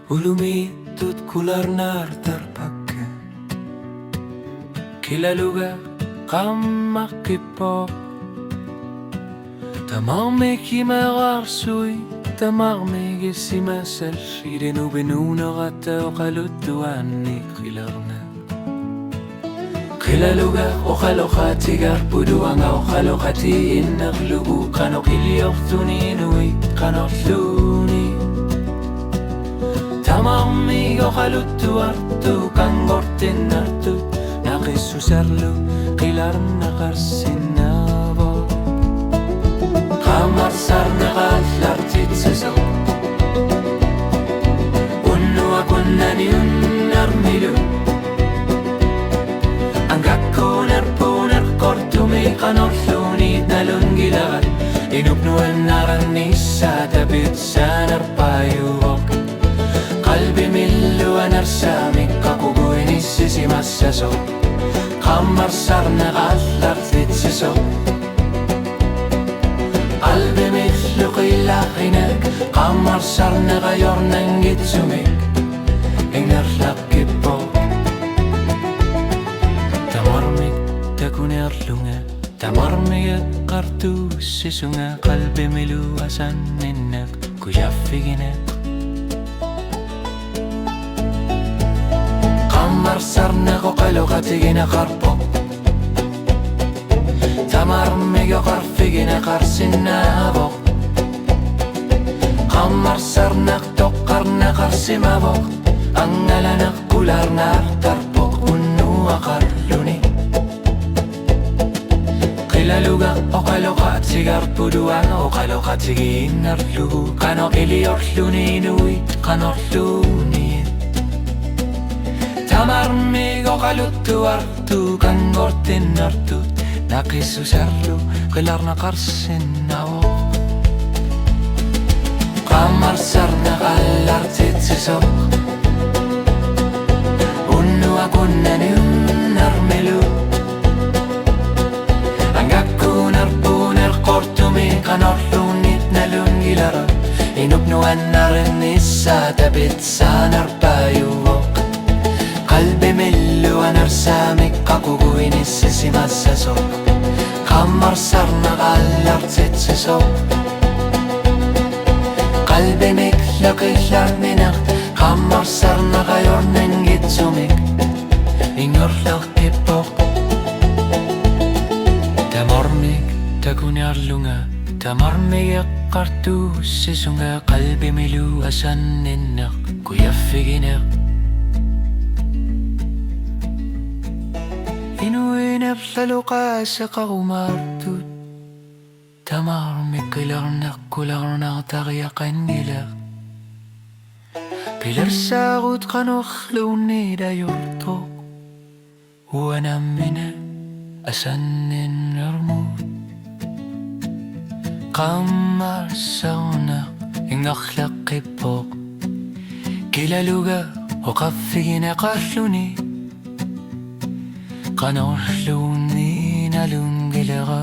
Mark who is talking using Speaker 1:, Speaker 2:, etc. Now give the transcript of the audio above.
Speaker 1: Ulumitud kularnar tarpakke Kilaluga kammakkipo Tamarmiki mararsui Tamarmiki simasal Idenu benunarata oqaluttuanni qilarna Qilaluga oqaloqatigar puduanga oqaloqati innarlugu qanoqiliortuninui qanorluni Tamarmi oqaluttuartu kangortinnartu naqissusarlu qilarna qarsinnavo Qamarsarna qallartitseso Unnua kunnani unnarmilu Angakkunerpuner kortumi qanorluni nalungilarat Inubnu annaranissa tabitsanarpayuvok Qalbi millu anarsamikka kuguinissisimassaso Qammarsarna qallartitseso Qalbi millu qillaqinak Qammarsarna qayornangitsumik Ingarlaqqippoq Tamarmik takunerlunga Tamarmiga qartussisunga Qalbi milu asanninnak kujaffiginak Qammarsarna qoqaloqatigina qarpo Tamarmiga qarfigina qarsinnavoq Qammarsarnaq toqqarna qarsimavoq Angalanaq kularnar tarpoq Unnua qarluni Qilaluga oqaloqatigar puduan Oqaloqatiginnarlugu Qanoqiliorluninui qanorluni Tamarmig oqaluttuartu kangortinnartu Naqissusarlu qilarna qarsinnavoq Qammarsarna qallartitsesoq Unnua kunnani unnarmilu Angakkunarpuner qortumi qanorlunit nalungilara Inubnu annarnissa tabitsanarpayuvoq Qalbi millu anarsamikka kuguinissisimassasoq Qammarsarna qallartitsesoq Qalbi miklu qillarninaq Qammarsarna qayornangitsumik Ingorlaqippoq Tamarmik takunarlunga Tamarmiga qartussisunga Qalbi milu asanninnaq kujaffiginaq Inuinarlalu qaasaqarumartut Tamarmik qilarnaq kularnaq taqyaqangilaq Pilarsaqut qanorlunidayurtoq Uanammina asanninnarmut Qammarsarnaq ingarlaqqippoq Kilaluga oqaffigina qarluni Qanorluni nalungilaqa